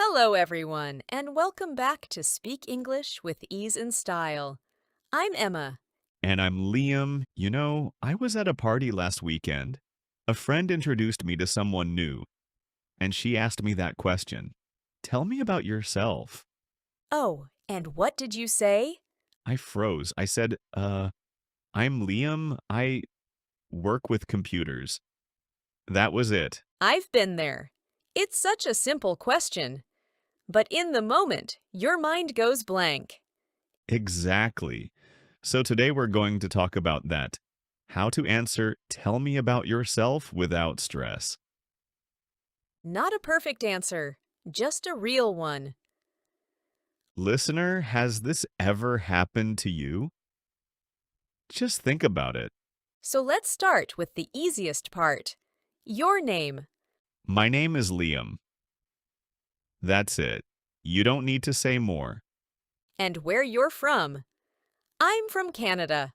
Hello, everyone, and welcome back to Speak English with Ease and Style. I'm Emma. And I'm Liam. I was at a party last weekend. A friend introduced me to someone new, and she asked me that question. Tell me about yourself. Oh, and what did you say? I froze. I said, I'm Liam. I work with computers. That was it. I've been there. It's such a simple question, but in the moment, your mind goes blank. Exactly. So today we're going to talk about that. How to answer, tell me about yourself without stress. Not a perfect answer, just a real one. Listener, has this ever happened to you? Just think about it. So let's start with the easiest part. Your name. My name is Liam. That's it. You don't need to say more. And where you're from. I'm from Canada.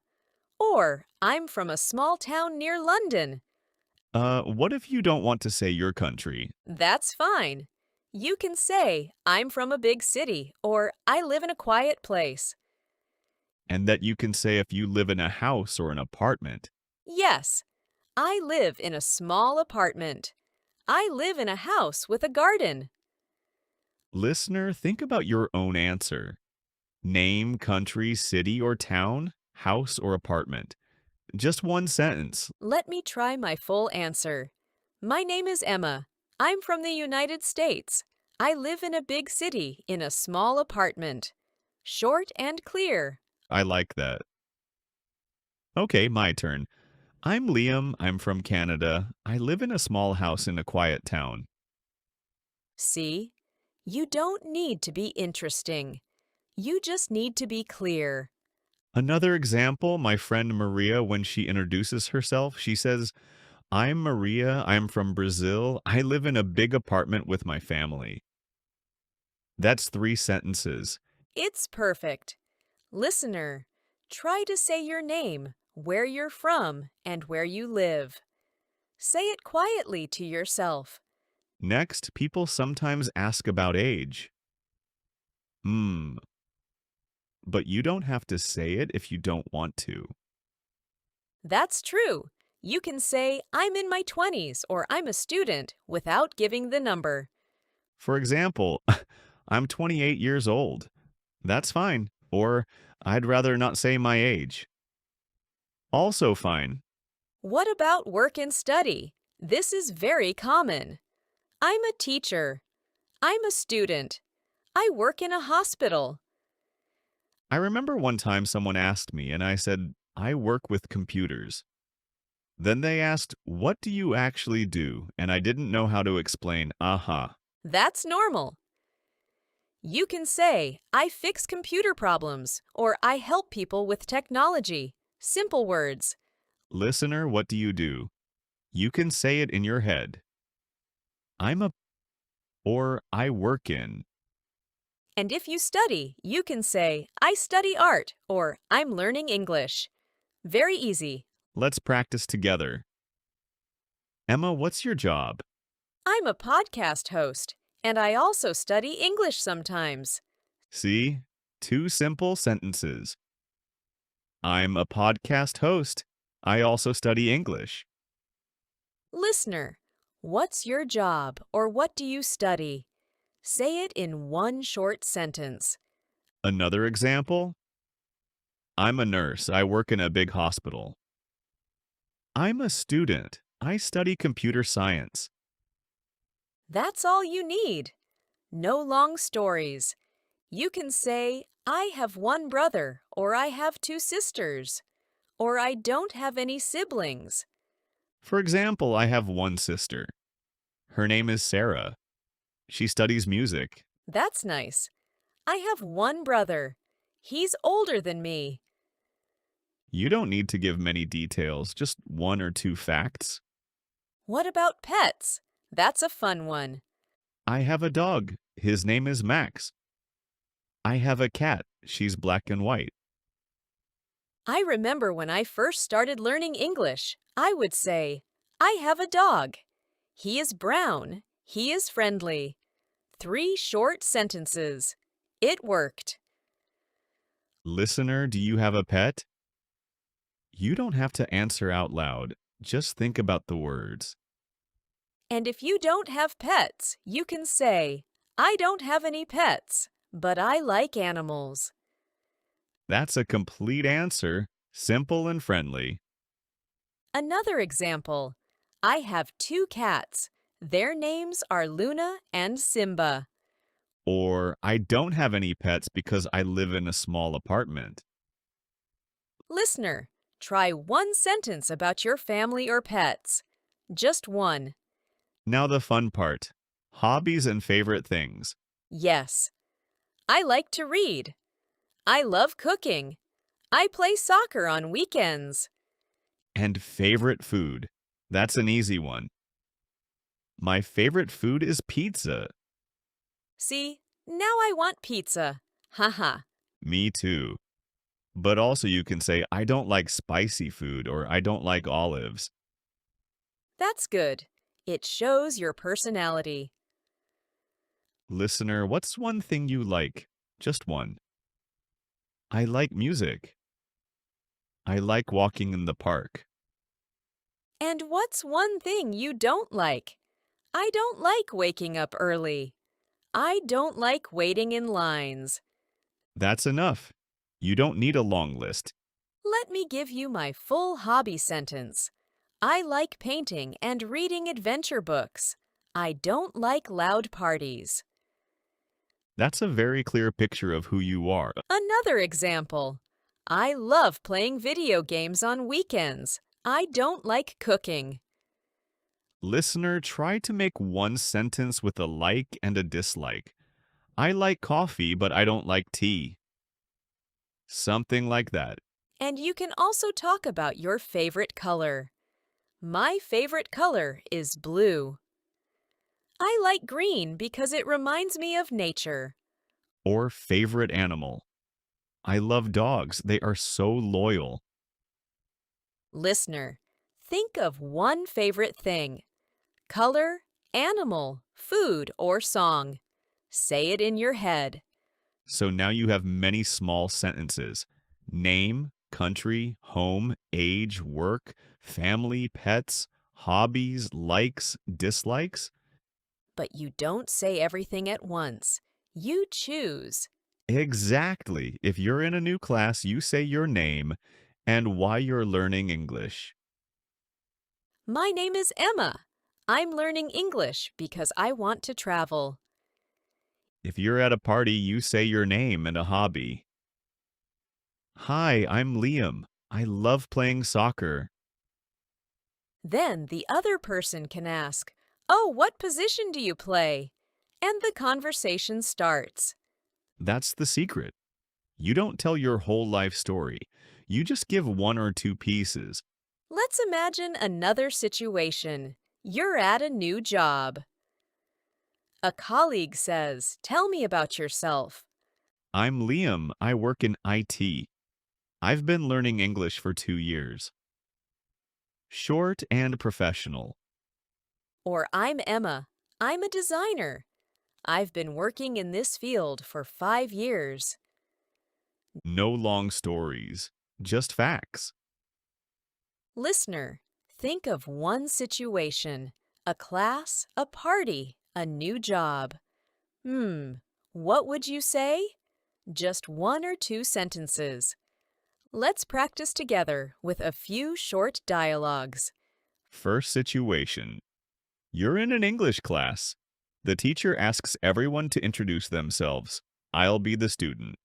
Or I'm from a small town near London. What if you don't want to say your country? That's fine. You can say, I'm from a big city, or I live in a quiet place. And that you can say if you live in a house or an apartment. Yes, I live in a small apartment. I live in a house with a garden. Listener, think about your own answer. Name, country, city or town, house or apartment. Just one sentence. Let me try my full answer. My name is Emma. I'm from the United States. I live in a big city in a small apartment. Short and clear. I like that. Okay, my turn. I'm Liam. I'm from Canada. I live in a small house in a quiet town. See? You don't need to be interesting. You just need to be clear. Another example, my friend Maria, when she introduces herself, she says, I'm Maria. I'm from Brazil. I live in a big apartment with my family. That's three sentences. It's perfect. Listener, try to say your name, where you're from, and where you live. Say it quietly to yourself. Next, people sometimes ask about age. Hmm, but you don't have to say it if you don't want to. That's true. You can say, I'm in my 20s or I'm a student without giving the number. For example, I'm 28 years old. That's fine. Or I'd rather not say my age. Also fine. What about work and study? This is very common. I'm a teacher. I'm a student. I work in a hospital. I remember one time someone asked me, and I said, I work with computers. Then they asked, what do you actually do? And I didn't know how to explain, aha. That's normal. You can say, I fix computer problems, or I help people with technology. Simple words. Listener, what do you do? You can say it in your head. I'm a, or I work in. And if you study, you can say, I study art, or I'm learning English. Very easy. Let's practice together. Emma, what's your job? I'm a podcast host, and I also study English sometimes. See? Two simple sentences. I'm a podcast host. I also study English. Listener, what's your job, or what do you study? Say it in one short sentence. Another example? I'm a nurse. I work in a big hospital. I'm a student. I study computer science. That's all you need. No long stories. You can say, I have one brother, or I have two sisters, or I don't have any siblings. For example, I have one sister. Her name is Sarah. She studies music. That's nice. I have one brother. He's older than me. You don't need to give many details, just one or two facts. What about pets? That's a fun one. I have a dog. His name is Max. I have a cat. She's black and white. I remember when I first started learning English, I would say, I have a dog. He is brown. He is friendly. 3 short sentences. It worked. Listener, do you have a pet? You don't have to answer out loud. Just think about the words. And if you don't have pets, you can say, I don't have any pets, but I like animals. That's a complete answer, simple and friendly. Another example. I have 2 cats. Their names are Luna and Simba. Or, I don't have any pets because I live in a small apartment. Listener, try one sentence about your family or pets. Just one. Now the fun part. Hobbies and favorite things. Yes. I like to read. I love cooking. I play soccer on weekends. And favorite food. That's an easy one. My favorite food is pizza. See, now I want pizza. Haha. Me too. But also you can say, I don't like spicy food or I don't like olives. That's good. It shows your personality. Listener, what's one thing you like? Just one. I like music. I like walking in the park. And what's one thing you don't like? I don't like waking up early. I don't like waiting in lines. That's enough. You don't need a long list. Let me give you my full hobby sentence. I like painting and reading adventure books. I don't like loud parties. That's a very clear picture of who you are. Another example. I love playing video games on weekends. I don't like cooking. Listener, try to make one sentence with a like and a dislike. I like coffee, but I don't like tea. Something like that. And you can also talk about your favorite color. My favorite color is blue. I like green because it reminds me of nature. Or favorite animal. I love dogs. They are so loyal. Listener, think of one favorite thing. Color, animal, food, or song. Say it in your head. So now you have many small sentences. Name, country, home, age, work, family, pets, hobbies, likes, dislikes. But you don't say everything at once. You choose. Exactly. If you're in a new class, you say your name and why you're learning English. My name is Emma. I'm learning English because I want to travel. If you're at a party, you say your name and a hobby. Hi, I'm Liam. I love playing soccer. Then the other person can ask, Oh, what position do you play? And the conversation starts. That's the secret. You don't tell your whole life story. You just give one or two pieces. Let's imagine another situation. You're at a new job. A colleague says, Tell me about yourself. I'm Liam. I work in IT. I've been learning English for 2 years. Short and professional. Or I'm Emma. I'm a designer. I've been working in this field for 5 years. No long stories. Just facts. Listener, think of one situation. A class, a party, a new job. What would you say? Just 1 or 2 sentences. Let's practice together with a few short dialogues. First situation. You're in an English class. The teacher asks everyone to introduce themselves. I'll be the student.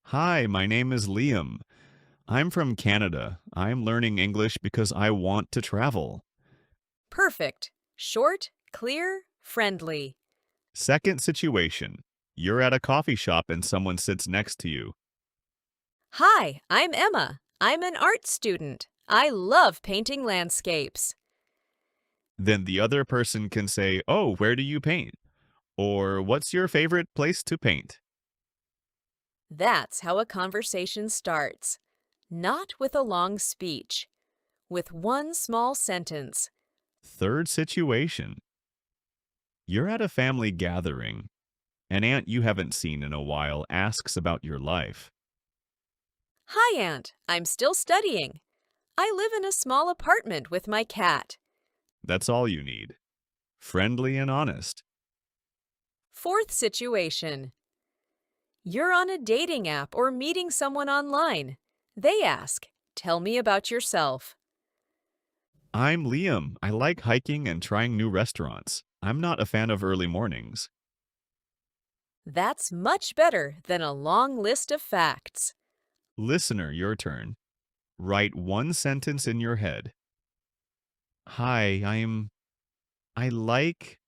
Hi, my name is Liam. I'm from Canada. I'm learning English because I want to travel. Perfect. Short, clear, friendly. Second situation. You're at a coffee shop and someone sits next to you. Hi, I'm Emma. I'm an art student. I love painting landscapes. Then the other person can say, Oh, where do you paint? Or what's your favorite place to paint? That's how a conversation starts. Not with a long speech. With one small sentence. Third situation. You're at a family gathering. An aunt you haven't seen in a while asks about your life. Hi, Aunt. I'm still studying. I live in a small apartment with my cat. That's all you need. Friendly and honest. Fourth situation. You're on a dating app or meeting someone online. They ask, tell me about yourself. I'm Liam. I like hiking and trying new restaurants. I'm not a fan of early mornings. That's much better than a long list of facts. Listener, your turn. Write one sentence in your head. Hi, I like,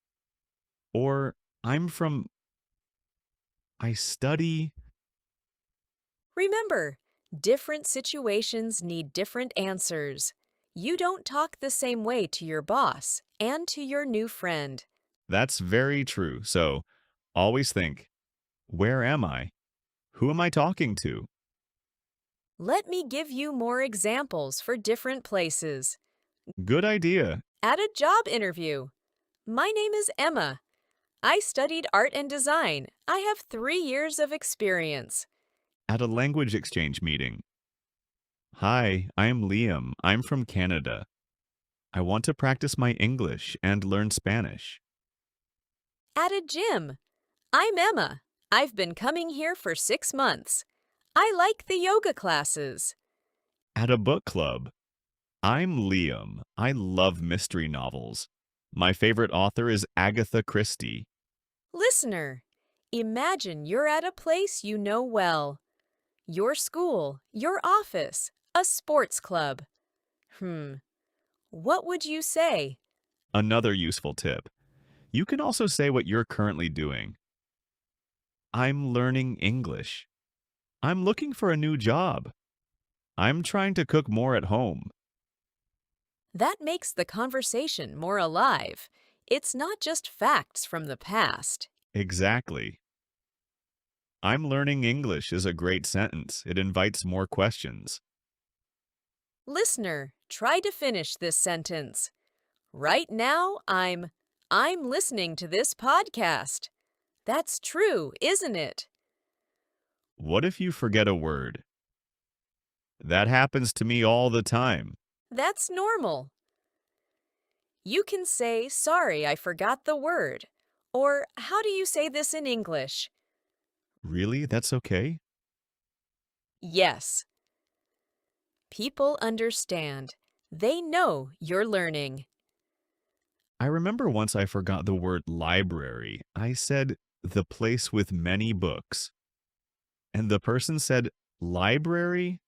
or I'm from, I study. Remember, different situations need different answers. You don't talk the same way to your boss and to your new friend. That's very true. So always think, where am I? Who am I talking to? Let me give you more examples for different places. Good idea. At a job interview. My name is Emma. I studied art and design. I have 3 years of experience. At a language exchange meeting. Hi, I'm Liam. I'm from Canada. I want to practice my English and learn Spanish. At a gym. I'm Emma. I've been coming here for 6 months. I like the yoga classes. At a book club. I'm Liam. I love mystery novels. My favorite author is Agatha Christie. Listener, imagine you're at a place you know well. Your school, your office, a sports club. What would you say? Another useful tip. You can also say what you're currently doing. I'm learning English. I'm looking for a new job. I'm trying to cook more at home. That makes the conversation more alive. It's not just facts from the past. Exactly. I'm learning English is a great sentence. It invites more questions. Listener, try to finish this sentence. Right now, I'm listening to this podcast. That's true, isn't it? What if you forget a word? That happens to me all the time. That's normal. You can say, sorry, I forgot the word. Or, how do you say this in English? Really? That's okay? Yes. People understand. They know you're learning. I remember once I forgot the word library. I said, the place with many books. And the person said, library?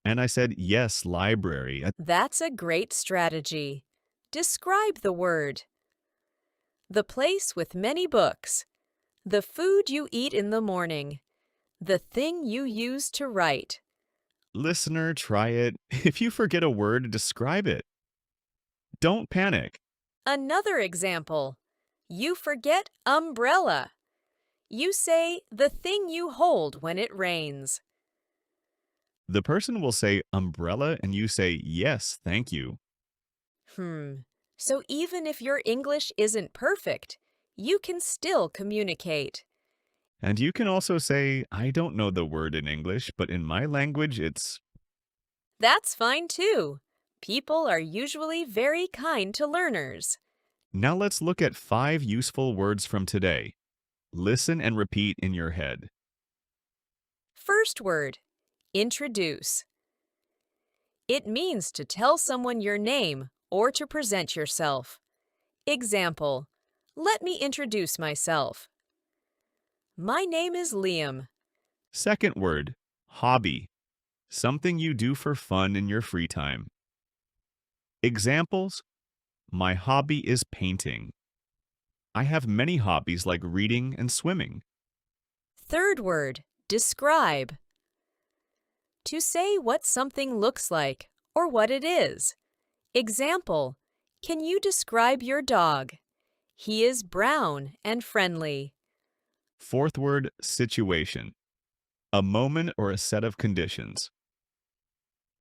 And I said, yes, library. That's a great strategy. Describe the word. The place with many books. The food you eat in the morning. The thing you use to write. Listener, try it. If you forget a word, describe it. Don't panic. Another example. You forget umbrella. You say the thing you hold when it rains. The person will say umbrella and you say, yes, thank you. So even if your English isn't perfect, you can still communicate. And you can also say, I don't know the word in English, but in my language it's... That's fine too. People are usually very kind to learners. Now let's look at 5 useful words from today. Listen and repeat in your head. First word, introduce. It means to tell someone your name or to present yourself. Example, let me introduce myself. My name is Liam. Second word, hobby. Something you do for fun in your free time. Examples, my hobby is painting. I have many hobbies like reading and swimming. Third word, describe. To say what something looks like or what it is. Example, can you describe your dog? He is brown and friendly. Fourth word, situation. A moment or a set of conditions.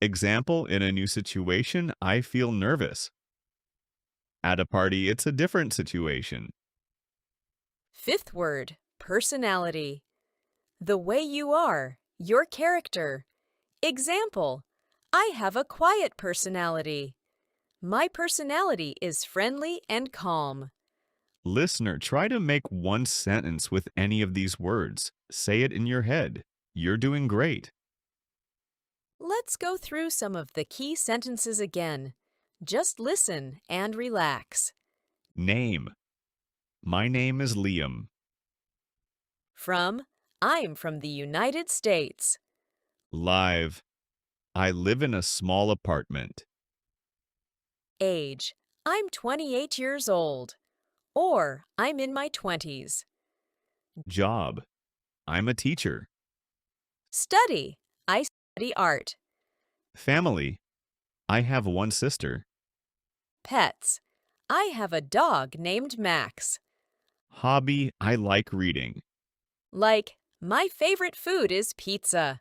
Example, in a new situation, I feel nervous. At a party, it's a different situation. Fifth word, personality. The way you are, your character. Example, I have a quiet personality. My personality is friendly and calm. Listener, try to make one sentence with any of these words. Say it in your head. You're doing great. Let's go through some of the key sentences again. Just listen and relax. Name. My name is Liam. From, I'm from the United States. Live. I live in a small apartment. Age, I'm 28 years old. Or, I'm in my 20s. Job. I'm a teacher. Study, I study art. Family. I have one sister. Pets, I have a dog named Max. Hobby. I like reading. Like, my favorite food is pizza.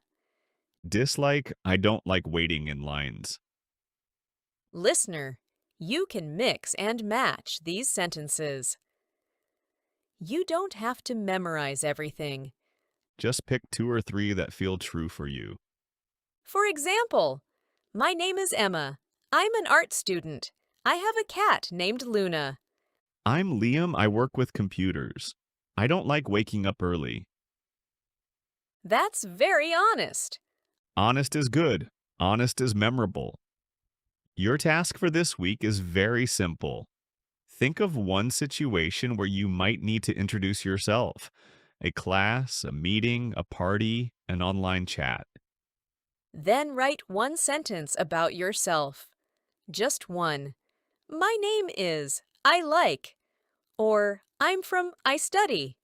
Dislike. I don't like waiting in lines. Listener, you can mix and match these sentences. You don't have to memorize everything. Just pick 2 or 3 that feel true for you. For example, my name is Emma. I'm an art student. I have a cat named Luna. I'm Liam. I work with computers. I don't like waking up early. That's very honest. Honest is good. Honest is memorable. Your task for this week is very simple. Think of one situation where you might need to introduce yourself. A class, a meeting, a party, an online chat. Then write one sentence about yourself. Just one. My name is I like, or I'm from I study.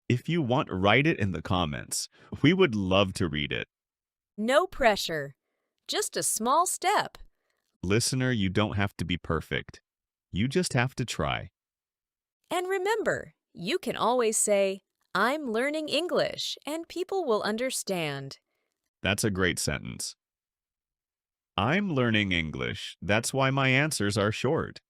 If you want, write it in the comments. We would love to read it. No pressure. Just a small step. Listener, you don't have to be perfect. You just have to try. And remember, you can always say, I'm learning English, and people will understand. That's a great sentence. I'm learning English. That's why my answers are short.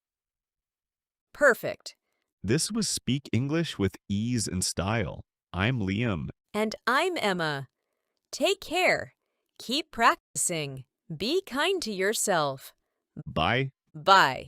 Perfect. This was Speak English with Ease and Style. I'm Liam. And I'm Emma. Take care. Keep practicing. Be kind to yourself. Bye. Bye.